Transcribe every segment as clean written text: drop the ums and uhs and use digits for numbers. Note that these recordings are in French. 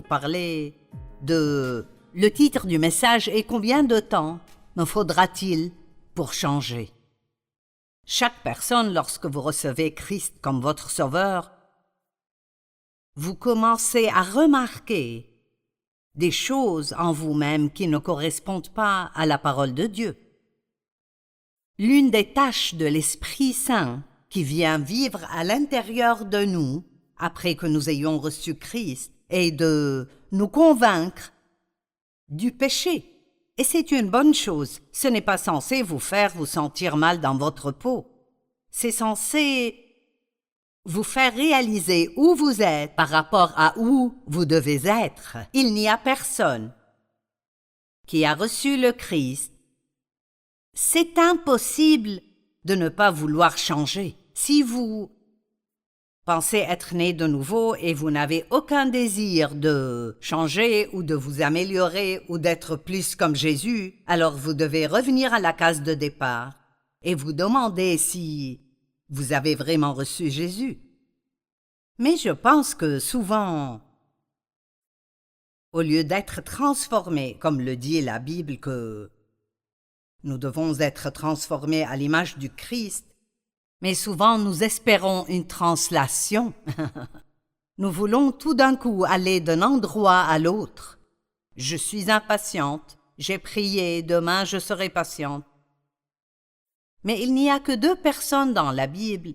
parler de... Le titre du message est « Combien de temps me faudra-t-il pour changer ?» Chaque personne, lorsque vous recevez Christ comme votre sauveur, vous commencez à remarquer des choses en vous-même qui ne correspondent pas à la parole de Dieu. L'une des tâches de l'Esprit Saint qui vient vivre à l'intérieur de nous, après que nous ayons reçu Christ, est de nous convaincre du péché. Et c'est une bonne chose. Ce n'est pas censé vous faire vous sentir mal dans votre peau. C'est censé vous faire réaliser où vous êtes par rapport à où vous devez être. Il n'y a personne qui a reçu le Christ. C'est impossible de ne pas vouloir changer. Si vous pensez être né de nouveau et vous n'avez aucun désir de changer ou de vous améliorer ou d'être plus comme Jésus, alors vous devez revenir à la case de départ et vous demander si vous avez vraiment reçu Jésus. Mais je pense que souvent, au lieu d'être transformés, comme le dit la Bible, que nous devons être transformés à l'image du Christ, mais souvent nous espérons une translation. Nous voulons tout d'un coup aller d'un endroit à l'autre. Je suis impatiente, j'ai prié, demain je serai patiente. Mais il n'y a que 2 personnes dans la Bible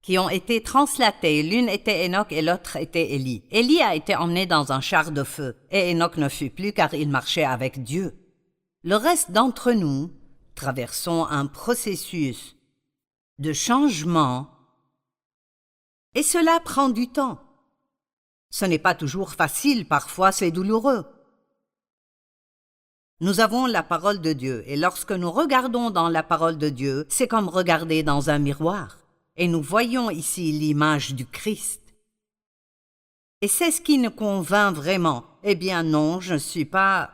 qui ont été translatées. L'une était Enoch et l'autre était Élie. Élie a été emmené dans un char de feu et Enoch ne fut plus car il marchait avec Dieu. Le reste d'entre nous traversons un processus de changement et cela prend du temps. Ce n'est pas toujours facile, parfois c'est douloureux. Nous avons la parole de Dieu et lorsque nous regardons dans la parole de Dieu, c'est comme regarder dans un miroir et nous voyons ici l'image du Christ. Et c'est ce qui nous convainc vraiment. Eh bien non, je ne suis pas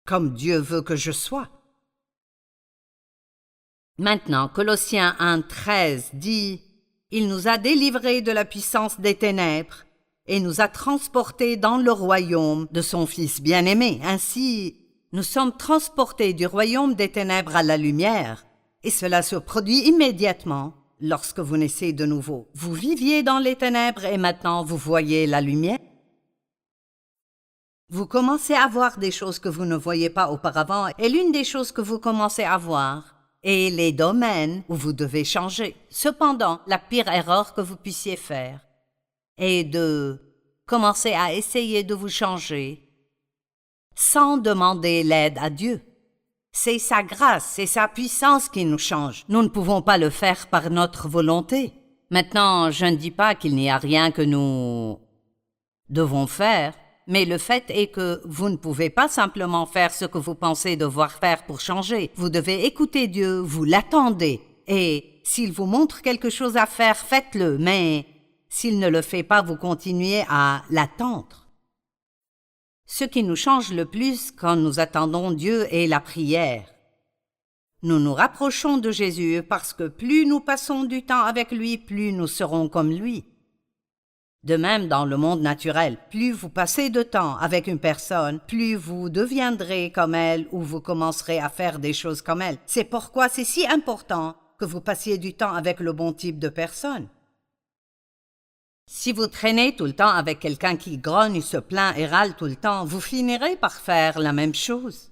comme Dieu veut que je sois. Maintenant, Colossiens 1:13 dit « Il nous a délivrés de la puissance des ténèbres et nous a transportés dans le royaume de son Fils bien-aimé. Ainsi, nous sommes transportés du royaume des ténèbres à la lumière. Et cela se produit immédiatement lorsque vous naissez de nouveau. Vous viviez dans les ténèbres et maintenant vous voyez la lumière. Vous commencez à voir des choses que vous ne voyiez pas auparavant et l'une des choses que vous commencez à voir est les domaines où vous devez changer. Cependant, la pire erreur que vous puissiez faire est de commencer à essayer de vous changer sans demander l'aide à Dieu. C'est sa grâce, c'est sa puissance qui nous change. Nous ne pouvons pas le faire par notre volonté. Maintenant, je ne dis pas qu'il n'y a rien que nous devons faire, mais le fait est que vous ne pouvez pas simplement faire ce que vous pensez devoir faire pour changer. Vous devez écouter Dieu, vous l'attendez. Et s'il vous montre quelque chose à faire, faites-le, mais s'il ne le fait pas, vous continuez à l'attendre. Ce qui nous change le plus quand nous attendons Dieu est la prière. Nous nous rapprochons de Jésus parce que plus nous passons du temps avec lui, plus nous serons comme lui. De même, dans le monde naturel, plus vous passez de temps avec une personne, plus vous deviendrez comme elle ou vous commencerez à faire des choses comme elle. C'est pourquoi c'est si important que vous passiez du temps avec le bon type de personne. Si vous traînez tout le temps avec quelqu'un qui grogne, se plaint et râle tout le temps, vous finirez par faire la même chose.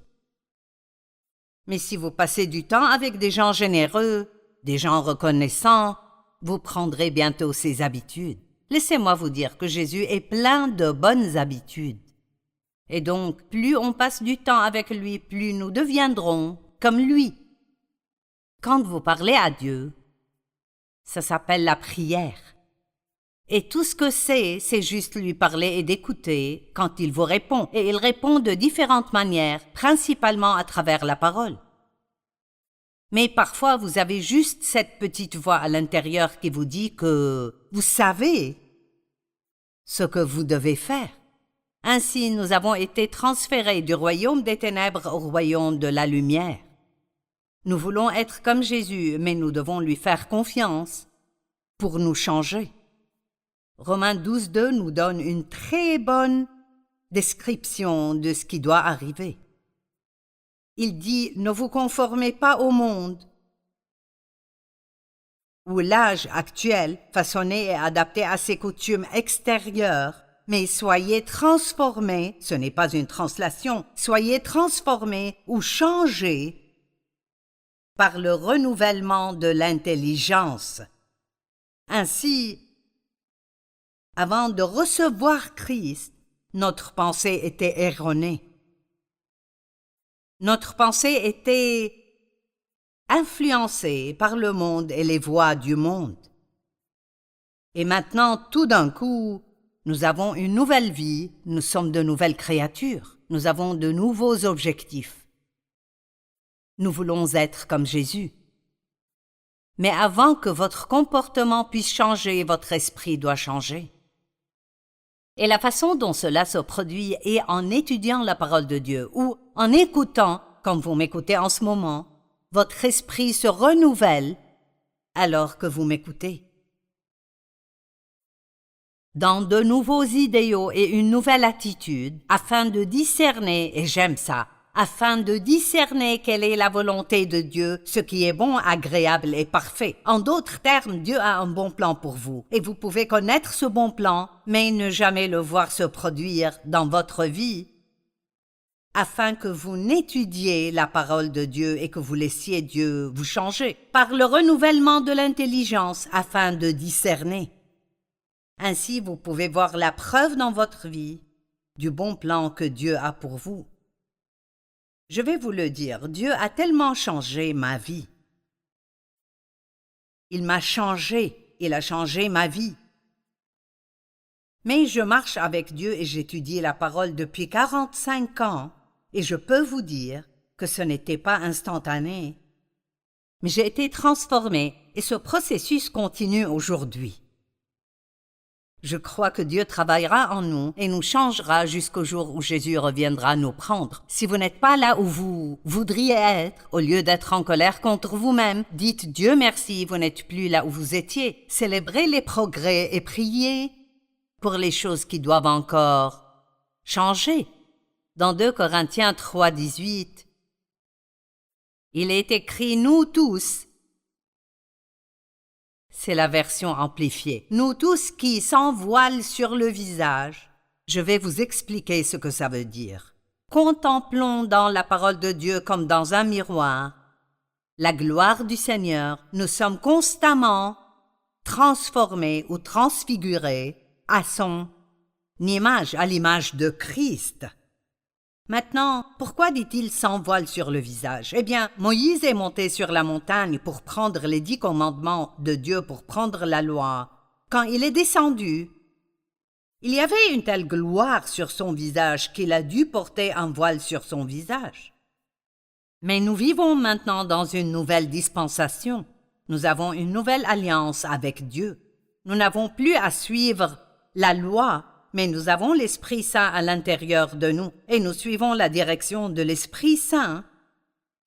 Mais si vous passez du temps avec des gens généreux, des gens reconnaissants, vous prendrez bientôt ces habitudes. Laissez-moi vous dire que Jésus est plein de bonnes habitudes. Et donc, plus on passe du temps avec lui, plus nous deviendrons comme lui. Quand vous parlez à Dieu, ça s'appelle la prière. Et tout ce que c'est juste lui parler et d'écouter quand il vous répond. Et il répond de différentes manières, principalement à travers la parole. Mais parfois, vous avez juste cette petite voix à l'intérieur qui vous dit que vous savez ce que vous devez faire. Ainsi, nous avons été transférés du royaume des ténèbres au royaume de la lumière. Nous voulons être comme Jésus, mais nous devons lui faire confiance pour nous changer. Romains 12:2 nous donne une très bonne description de ce qui doit arriver. Il dit « Ne vous conformez pas au monde » où l'âge actuel, façonné et adapté à ses coutumes extérieures, mais soyez transformés, ce n'est pas une translation, soyez transformés ou changés par le renouvellement de l'intelligence. Ainsi, avant de recevoir Christ, notre pensée était erronée. Notre pensée était influencée par le monde et les voies du monde. Et maintenant, tout d'un coup, nous avons une nouvelle vie, nous sommes de nouvelles créatures, nous avons de nouveaux objectifs. Nous voulons être comme Jésus. Mais avant que votre comportement puisse changer, votre esprit doit changer. Et la façon dont cela se produit est en étudiant la parole de Dieu ou en écoutant, comme vous m'écoutez en ce moment, votre esprit se renouvelle alors que vous m'écoutez. Dans de nouveaux idéaux et une nouvelle attitude, afin de discerner, et j'aime ça, afin de discerner quelle est la volonté de Dieu, ce qui est bon, agréable et parfait. En d'autres termes, Dieu a un bon plan pour vous, et vous pouvez connaître ce bon plan, mais ne jamais le voir se produire dans votre vie, afin que vous n'étudiez la parole de Dieu et que vous laissiez Dieu vous changer, par le renouvellement de l'intelligence, afin de discerner. Ainsi, vous pouvez voir la preuve dans votre vie du bon plan que Dieu a pour vous. Je vais vous le dire, Dieu a tellement changé ma vie. Il m'a changé, il a changé ma vie. Mais je marche avec Dieu et j'étudie la parole depuis 45 ans et je peux vous dire que ce n'était pas instantané. Mais j'ai été transformée et ce processus continue aujourd'hui. Je crois que Dieu travaillera en nous et nous changera jusqu'au jour où Jésus reviendra nous prendre. Si vous n'êtes pas là où vous voudriez être, au lieu d'être en colère contre vous-même, dites Dieu merci, vous n'êtes plus là où vous étiez. Célébrez les progrès et priez pour les choses qui doivent encore changer. Dans 2 Corinthiens 3:18, il est écrit « Nous tous », c'est la version amplifiée. Nous tous qui sans voile sur le visage. Je vais vous expliquer ce que ça veut dire. Contemplons dans la parole de Dieu comme dans un miroir la gloire du Seigneur. Nous sommes constamment transformés ou transfigurés à son image, à l'image de Christ. Maintenant, pourquoi dit-il sans voile sur le visage? Eh bien, Moïse est monté sur la montagne pour prendre les 10 commandements de Dieu, pour prendre la loi. Quand il est descendu, il y avait une telle gloire sur son visage qu'il a dû porter un voile sur son visage. Mais nous vivons maintenant dans une nouvelle dispensation. Nous avons une nouvelle alliance avec Dieu. Nous n'avons plus à suivre la loi, mais nous avons l'Esprit Saint à l'intérieur de nous et nous suivons la direction de l'Esprit Saint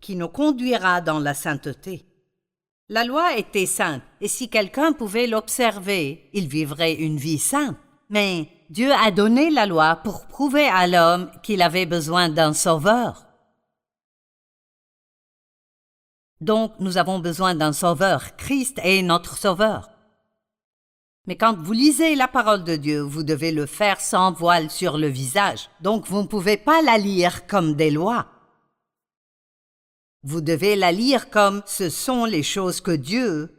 qui nous conduira dans la sainteté. La loi était sainte et si quelqu'un pouvait l'observer, il vivrait une vie sainte. Mais Dieu a donné la loi pour prouver à l'homme qu'il avait besoin d'un sauveur. Donc nous avons besoin d'un sauveur. Christ est notre sauveur. Mais quand vous lisez la parole de Dieu, vous devez le faire sans voile sur le visage. Donc vous ne pouvez pas la lire comme des lois. Vous devez la lire comme ce sont les choses que Dieu,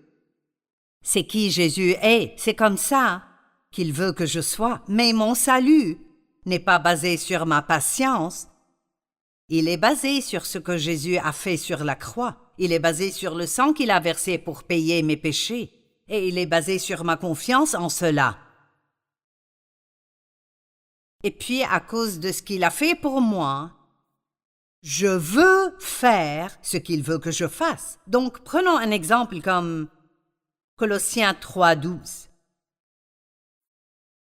c'est qui Jésus est. C'est comme ça qu'il veut que je sois. Mais mon salut n'est pas basé sur ma patience. Il est basé sur ce que Jésus a fait sur la croix. Il est basé sur le sang qu'il a versé pour payer mes péchés. Et il est basé sur ma confiance en cela. Et puis, à cause de ce qu'il a fait pour moi, je veux faire ce qu'il veut que je fasse. Donc, prenons un exemple comme Colossiens 3:12.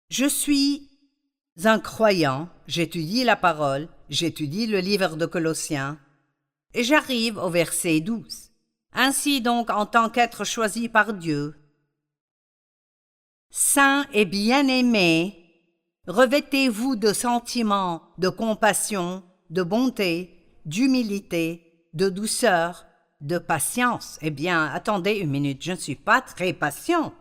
Je suis un croyant, j'étudie la parole, j'étudie le livre de Colossiens, et j'arrive au verset 12. Ainsi donc, en tant qu'être choisi par Dieu, Saints et bien-aimés, revêtez-vous de sentiments, de compassion, de bonté, d'humilité, de douceur, de patience. Eh bien, attendez une minute, je ne suis pas très patiente.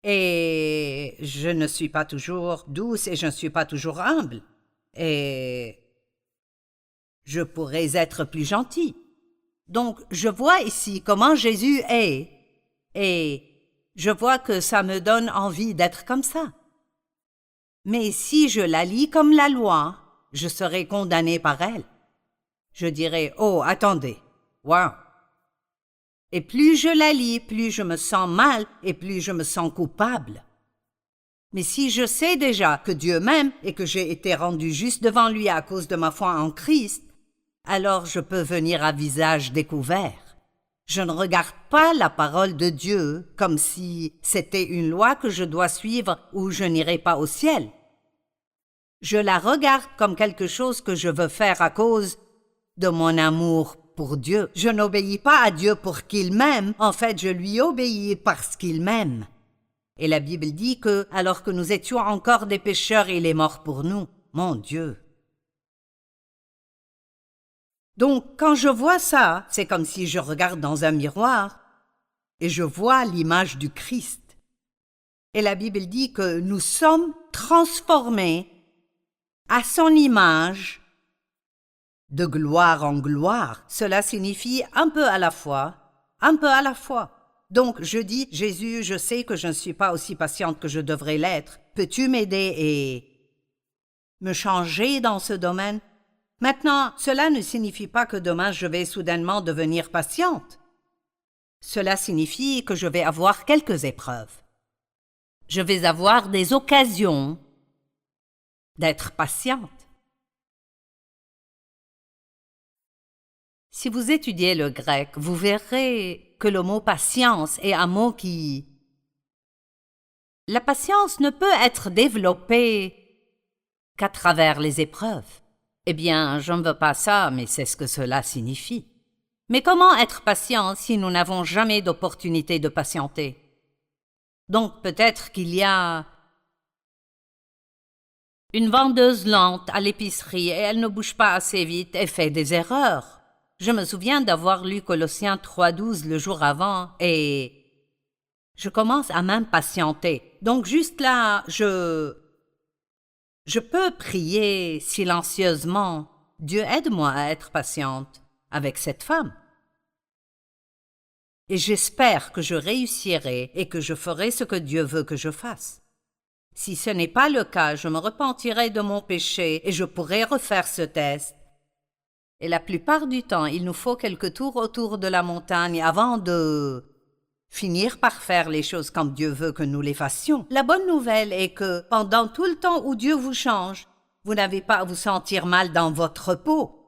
Et je ne suis pas toujours douce et je ne suis pas toujours humble. Et je pourrais être plus gentille. Donc, je vois ici comment Jésus est. Et je vois que ça me donne envie d'être comme ça. Mais si je la lis comme la loi, je serai condamné par elle. Je dirai, oh, attendez, wow. Et plus je la lis, plus je me sens mal et plus je me sens coupable. Mais si je sais déjà que Dieu m'aime et que j'ai été rendu juste devant lui à cause de ma foi en Christ, alors je peux venir à visage découvert. Je ne regarde pas la parole de Dieu comme si c'était une loi que je dois suivre ou je n'irai pas au ciel. Je la regarde comme quelque chose que je veux faire à cause de mon amour pour Dieu. Je n'obéis pas à Dieu pour qu'il m'aime, en fait je lui obéis parce qu'il m'aime. Et la Bible dit que, alors que nous étions encore des pécheurs, il est mort pour nous. Mon Dieu! Donc, quand je vois ça, c'est comme si je regarde dans un miroir et je vois l'image du Christ. Et la Bible dit que nous sommes transformés à son image de gloire en gloire. Cela signifie un peu à la fois, un peu à la fois. Donc, je dis, Jésus, je sais que je ne suis pas aussi patiente que je devrais l'être. Peux-tu m'aider et me changer dans ce domaine? Maintenant, cela ne signifie pas que demain je vais soudainement devenir patiente. Cela signifie que je vais avoir quelques épreuves. Je vais avoir des occasions d'être patiente. Si vous étudiez le grec, vous verrez que le mot patience est un mot qui... La patience ne peut être développée qu'à travers les épreuves. Eh bien, je ne veux pas ça, mais c'est ce que cela signifie. Mais comment être patient si nous n'avons jamais d'opportunité de patienter? Donc peut-être qu'il y a une vendeuse lente à l'épicerie et elle ne bouge pas assez vite et fait des erreurs. Je me souviens d'avoir lu Colossiens 3:12 le jour avant et je commence à m'impatienter. Donc juste là, je peux prier silencieusement. Dieu aide-moi à être patiente avec cette femme. Et j'espère que je réussirai et que je ferai ce que Dieu veut que je fasse. Si ce n'est pas le cas, je me repentirai de mon péché et je pourrai refaire ce test. Et la plupart du temps, il nous faut quelques tours autour de la montagne avant de finir par faire les choses comme Dieu veut que nous les fassions. La bonne nouvelle est que pendant tout le temps où Dieu vous change, vous n'avez pas à vous sentir mal dans votre peau.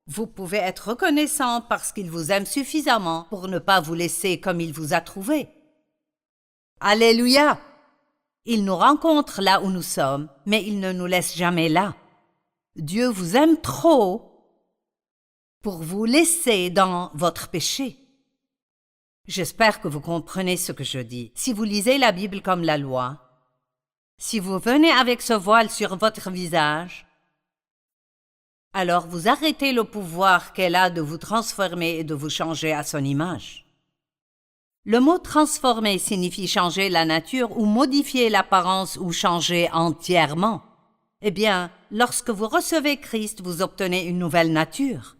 Vous pouvez être reconnaissant parce qu'il vous aime suffisamment pour ne pas vous laisser comme il vous a trouvé. Alléluia! Il nous rencontre là où nous sommes, mais il ne nous laisse jamais là. Dieu vous aime trop pour vous laisser dans votre péché. J'espère que vous comprenez ce que je dis. Si vous lisez la Bible comme la loi, si vous venez avec ce voile sur votre visage, alors vous arrêtez le pouvoir qu'elle a de vous transformer et de vous changer à son image. Le mot « transformer » signifie changer la nature ou modifier l'apparence ou changer entièrement. Eh bien, lorsque vous recevez Christ, vous obtenez une nouvelle nature.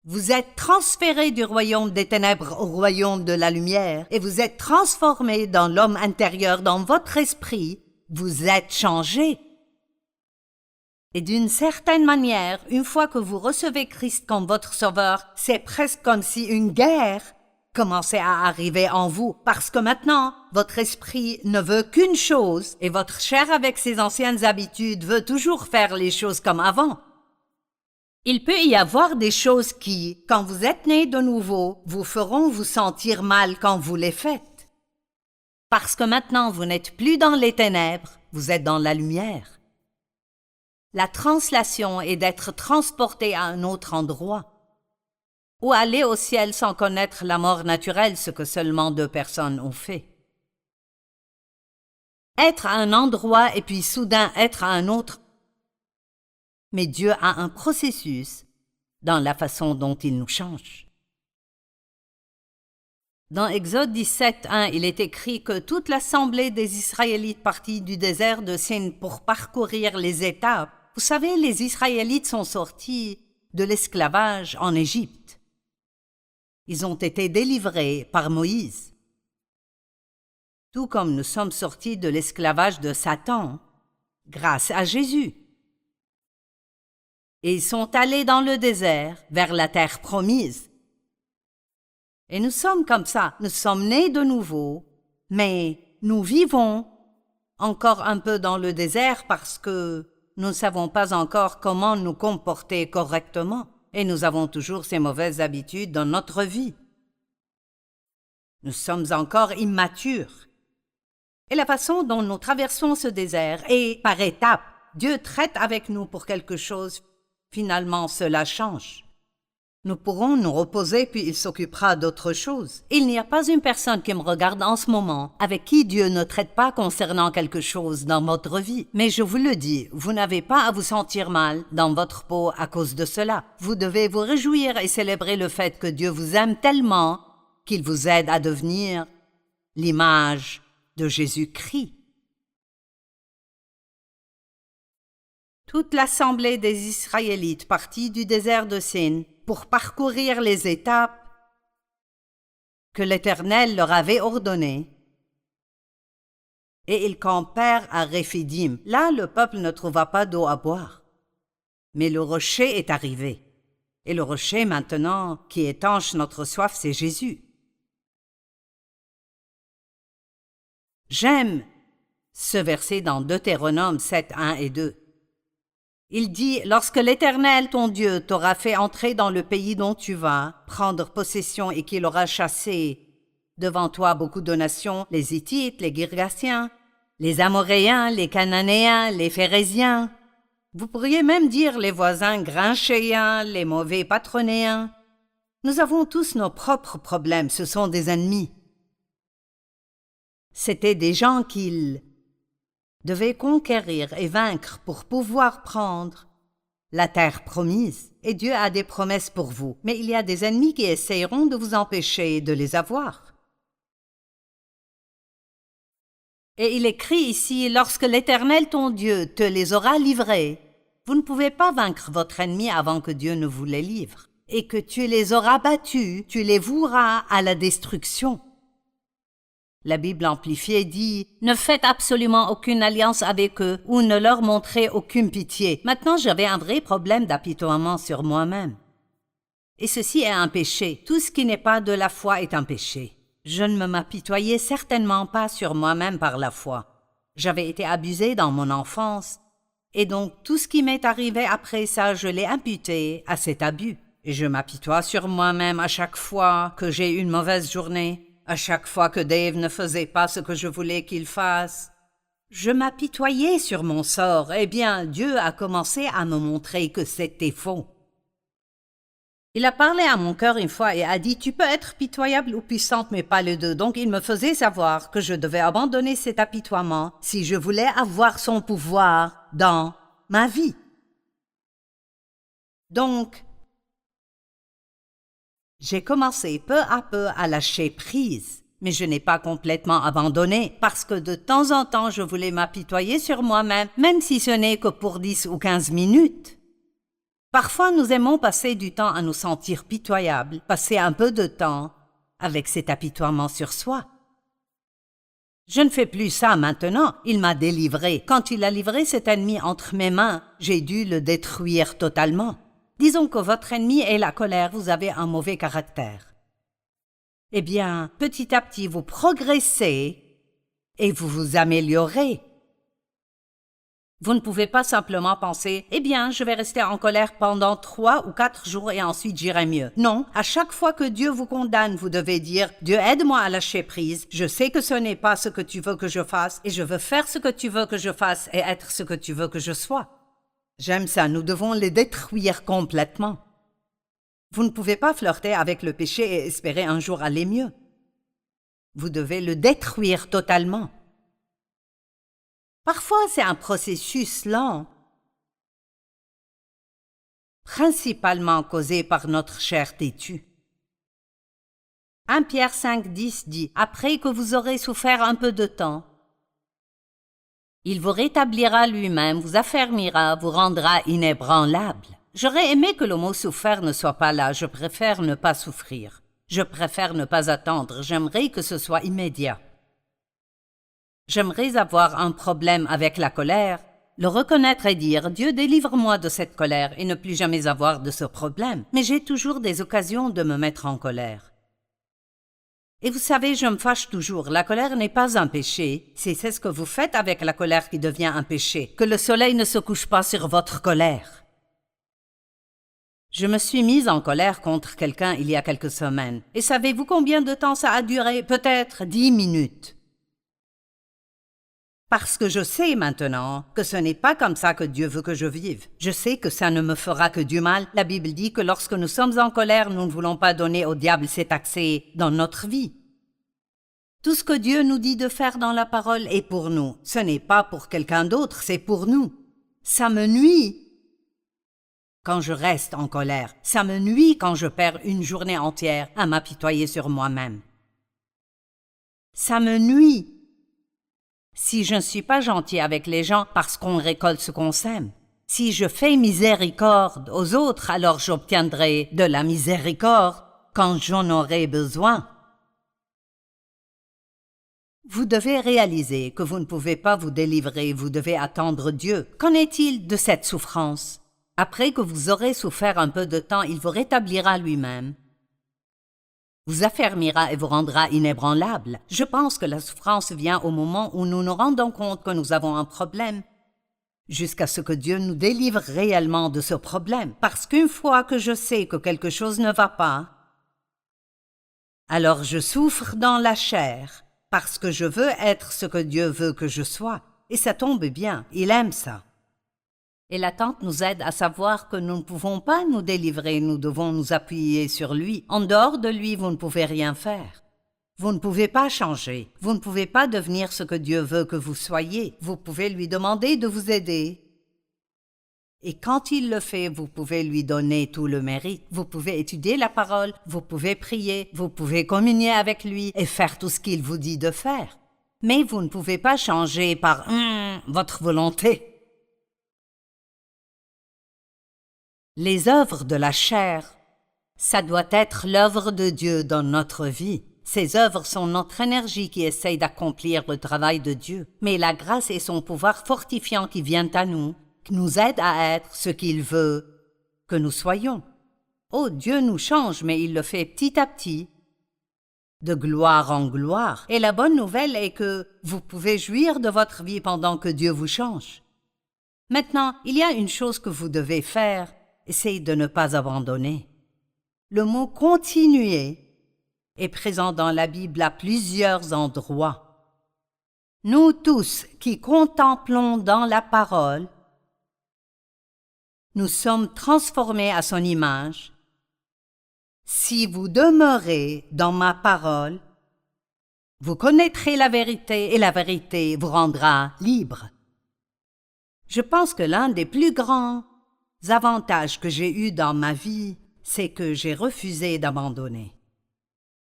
Vous êtes transféré du royaume des ténèbres au royaume de la lumière et vous êtes transformé dans l'homme intérieur, dans votre esprit. Vous êtes changé. Et d'une certaine manière, une fois que vous recevez Christ comme votre sauveur, c'est presque comme si une guerre commençait à arriver en vous, parce que maintenant, votre esprit ne veut qu'une chose et votre chair avec ses anciennes habitudes veut toujours faire les choses comme avant. Il peut y avoir des choses qui, quand vous êtes né de nouveau, vous feront vous sentir mal quand vous les faites. Parce que maintenant, vous n'êtes plus dans les ténèbres, vous êtes dans la lumière. La translation est d'être transporté à un autre endroit. Ou aller au ciel sans connaître la mort naturelle, ce que seulement 2 personnes ont fait. être à un endroit et puis soudain être à un autre. Mais Dieu a un processus dans la façon dont il nous change. Dans Exode 17:1, il est écrit que toute l'assemblée des Israélites partit du désert de Sin pour parcourir les étapes. Vous savez, les Israélites sont sortis de l'esclavage en Égypte. Ils ont été délivrés par Moïse. Tout comme nous sommes sortis de l'esclavage de Satan grâce à Jésus. Et ils sont allés dans le désert vers la terre promise. Et nous sommes comme ça, nous sommes nés de nouveau, mais nous vivons encore un peu dans le désert parce que nous ne savons pas encore comment nous comporter correctement et nous avons toujours ces mauvaises habitudes dans notre vie. Nous sommes encore immatures. Et la façon dont nous traversons ce désert est par étapes. Dieu traite avec nous pour quelque chose. Finalement, cela change. Nous pourrons nous reposer puis il s'occupera d'autre chose. Il n'y a pas une personne qui me regarde en ce moment avec qui Dieu ne traite pas concernant quelque chose dans votre vie. Mais je vous le dis, vous n'avez pas à vous sentir mal dans votre peau à cause de cela. Vous devez vous réjouir et célébrer le fait que Dieu vous aime tellement qu'il vous aide à devenir l'image de Jésus-Christ. Toute l'assemblée des Israélites partit du désert de Sin pour parcourir les étapes que l'Éternel leur avait ordonnées. Et ils campèrent à Réphidim. Là, le peuple ne trouva pas d'eau à boire. Mais le rocher est arrivé. Et le rocher, maintenant, qui étanche notre soif, c'est Jésus. J'aime ce verset dans Deutéronome 7:1 et 2. Il dit « Lorsque l'Éternel, ton Dieu, t'aura fait entrer dans le pays dont tu vas prendre possession et qu'il aura chassé devant toi beaucoup de nations, les Hittites, les Girgasiens, les Amoréens, les Cananéens, les Phérésiens. Vous pourriez même dire les voisins Grinchéens, les mauvais Patronéens. Nous avons tous nos propres problèmes, ce sont des ennemis. C'étaient des gens qu'ils devaient conquérir et vaincre pour pouvoir prendre la terre promise. Et Dieu a des promesses pour vous, mais il y a des ennemis qui essayeront de vous empêcher de les avoir. Et il écrit ici, lorsque l'Éternel ton Dieu te les aura livrés, vous ne pouvez pas vaincre votre ennemi avant que Dieu ne vous les livre, et que tu les auras battus, tu les voueras à la destruction. La Bible amplifiée dit « Ne faites absolument aucune alliance avec eux ou ne leur montrez aucune pitié. » Maintenant, j'avais un vrai problème d'apitoiement sur moi-même. Et ceci est un péché. Tout ce qui n'est pas de la foi est un péché. Je ne m'apitoyais certainement pas sur moi-même par la foi. J'avais été abusée dans mon enfance, et donc tout ce qui m'est arrivé après ça, je l'ai imputé à cet abus. Et je m'apitoie sur moi-même à chaque fois que j'ai une mauvaise journée. À chaque fois que Dave ne faisait pas ce que je voulais qu'il fasse, je m'apitoyais sur mon sort. Eh bien, Dieu a commencé à me montrer que c'était faux. Il a parlé à mon cœur une fois et a dit « Tu peux être pitoyable ou puissante, mais pas les deux. » Donc il me faisait savoir que je devais abandonner cet apitoiement si je voulais avoir son pouvoir dans ma vie. Donc, j'ai commencé peu à peu à lâcher prise, mais je n'ai pas complètement abandonné parce que de temps en temps je voulais m'apitoyer sur moi-même, même si ce n'est que pour 10 ou 15 minutes. Parfois nous aimons passer du temps à nous sentir pitoyables, passer un peu de temps avec cet apitoiement sur soi. Je ne fais plus ça maintenant, il m'a délivré. Quand il a livré cet ennemi entre mes mains, j'ai dû le détruire totalement. Disons que votre ennemi est la colère, vous avez un mauvais caractère. Eh bien, petit à petit, vous progressez et vous vous améliorez. Vous ne pouvez pas simplement penser « Eh bien, je vais rester en colère pendant 3 ou 4 jours et ensuite j'irai mieux. » Non, à chaque fois que Dieu vous condamne, vous devez dire « Dieu, aide-moi à lâcher prise. Je sais que ce n'est pas ce que tu veux que je fasse et je veux faire ce que tu veux que je fasse et être ce que tu veux que je sois. » J'aime ça, nous devons les détruire complètement. Vous ne pouvez pas flirter avec le péché et espérer un jour aller mieux. Vous devez le détruire totalement. Parfois, c'est un processus lent, principalement causé par notre chair têtue. 1 Pierre 5,10 dit « Après que vous aurez souffert un peu de temps, il vous rétablira lui-même, vous affermira, vous rendra inébranlable. » J'aurais aimé que le mot « souffert » ne soit pas là, je préfère ne pas souffrir. Je préfère ne pas attendre, j'aimerais que ce soit immédiat. J'aimerais avoir un problème avec la colère, le reconnaître et dire « Dieu, délivre-moi de cette colère » et ne plus jamais avoir de ce problème. Mais j'ai toujours des occasions de me mettre en colère. Et vous savez, je me fâche toujours. La colère n'est pas un péché. C'est ce que vous faites avec la colère qui devient un péché. Que le soleil ne se couche pas sur votre colère. Je me suis mise en colère contre quelqu'un il y a quelques semaines. Et savez-vous combien de temps ça a duré? Peut-être 10 minutes. Parce que je sais maintenant que ce n'est pas comme ça que Dieu veut que je vive. Je sais que ça ne me fera que du mal. La Bible dit que lorsque nous sommes en colère, nous ne voulons pas donner au diable cet accès dans notre vie. Tout ce que Dieu nous dit de faire dans la parole est pour nous. Ce n'est pas pour quelqu'un d'autre, c'est pour nous. Ça me nuit quand je reste en colère. Ça me nuit quand je perds une journée entière à m'apitoyer sur moi-même. Ça me nuit si je ne suis pas gentil avec les gens parce qu'on récolte ce qu'on sème. Si je fais miséricorde aux autres, alors j'obtiendrai de la miséricorde quand j'en aurai besoin. Vous devez réaliser que vous ne pouvez pas vous délivrer, vous devez attendre Dieu. Qu'en est-il de cette souffrance? Après que vous aurez souffert un peu de temps, il vous rétablira lui-même, vous affermira et vous rendra inébranlable. Je pense que la souffrance vient au moment où nous nous rendons compte que nous avons un problème, jusqu'à ce que Dieu nous délivre réellement de ce problème. Parce qu'une fois que je sais que quelque chose ne va pas, alors je souffre dans la chair, parce que je veux être ce que Dieu veut que je sois. Et ça tombe bien, il aime ça. Et l'attente nous aide à savoir que nous ne pouvons pas nous délivrer, nous devons nous appuyer sur lui. En dehors de lui, vous ne pouvez rien faire. Vous ne pouvez pas changer, vous ne pouvez pas devenir ce que Dieu veut que vous soyez. Vous pouvez lui demander de vous aider. Et quand il le fait, vous pouvez lui donner tout le mérite. Vous pouvez étudier la parole, vous pouvez prier, vous pouvez communier avec lui et faire tout ce qu'il vous dit de faire. Mais vous ne pouvez pas changer par votre volonté. Les œuvres de la chair, ça doit être l'œuvre de Dieu dans notre vie. Ces œuvres sont notre énergie qui essaye d'accomplir le travail de Dieu. Mais la grâce et son pouvoir fortifiant qui vient à nous, qui nous aide à être ce qu'il veut que nous soyons. Oh, Dieu nous change, mais il le fait petit à petit, de gloire en gloire. Et la bonne nouvelle est que vous pouvez jouir de votre vie pendant que Dieu vous change. Maintenant, il y a une chose que vous devez faire. Essayez de ne pas abandonner. Le mot « continuer » est présent dans la Bible à plusieurs endroits. Nous tous qui contemplons dans la parole, nous sommes transformés à son image. Si vous demeurez dans ma parole, vous connaîtrez la vérité et la vérité vous rendra libre. Je pense que l'un des plus grands avantages que j'ai eus dans ma vie, c'est que j'ai refusé d'abandonner.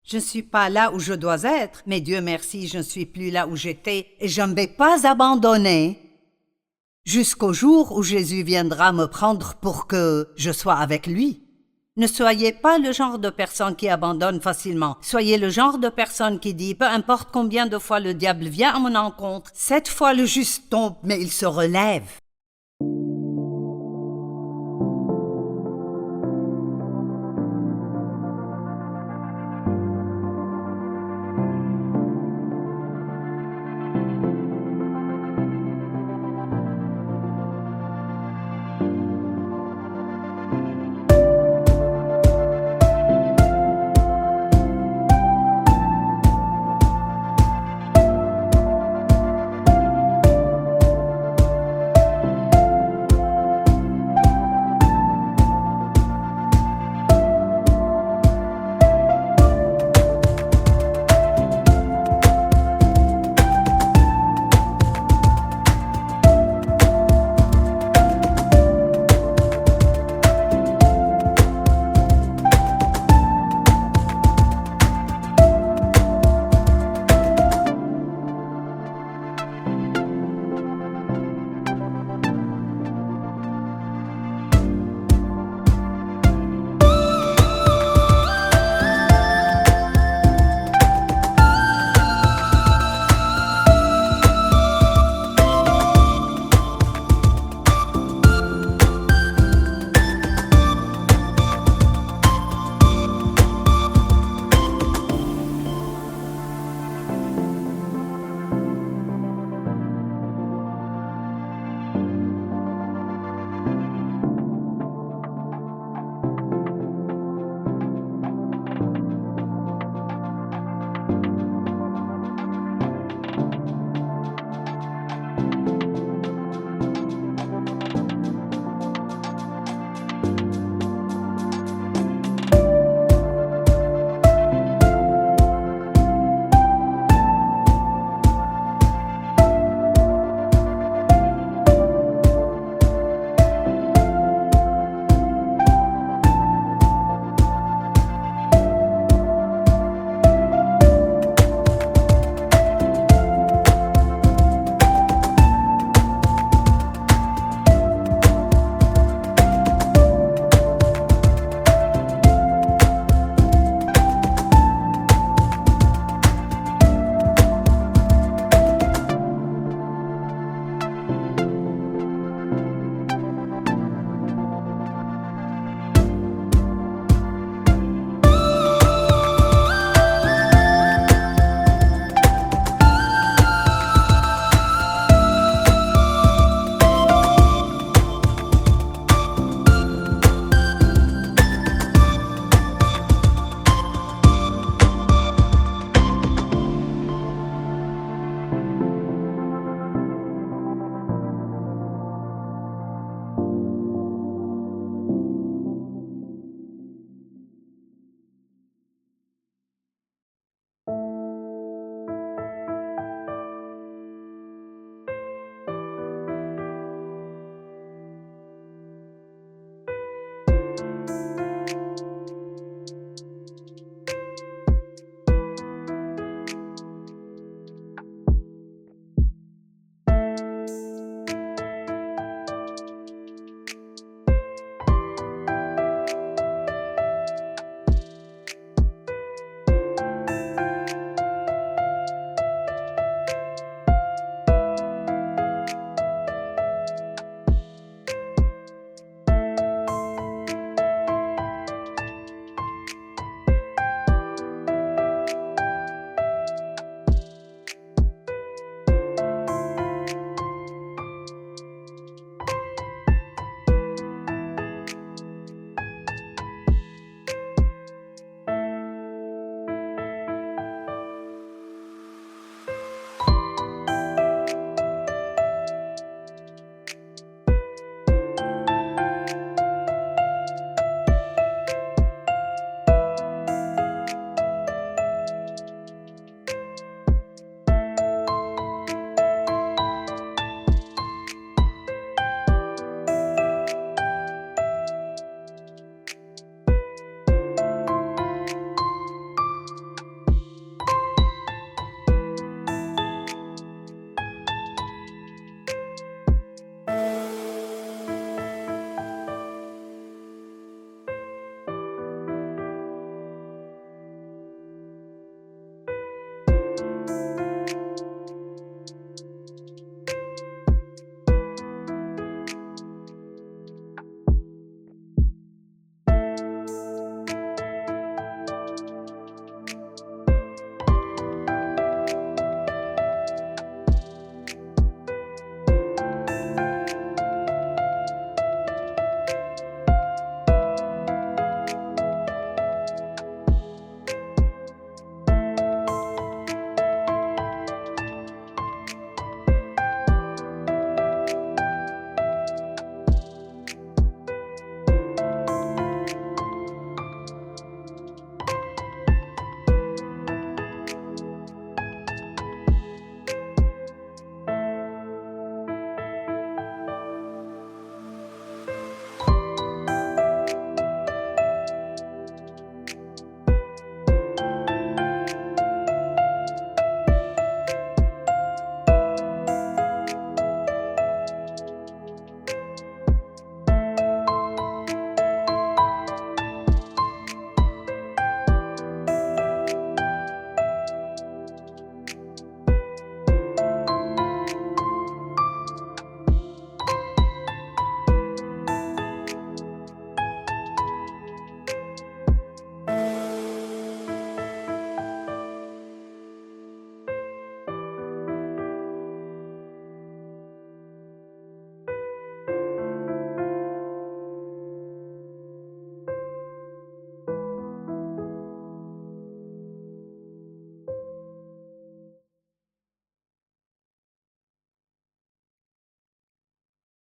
Je ne suis pas là où je dois être, mais Dieu merci, je ne suis plus là où j'étais et je ne vais pas abandonner jusqu'au jour où Jésus viendra me prendre pour que je sois avec lui. Ne soyez pas le genre de personne qui abandonne facilement. Soyez le genre de personne qui dit, peu importe combien de fois le diable vient à mon encontre, 7 fois le juste tombe, mais il se relève.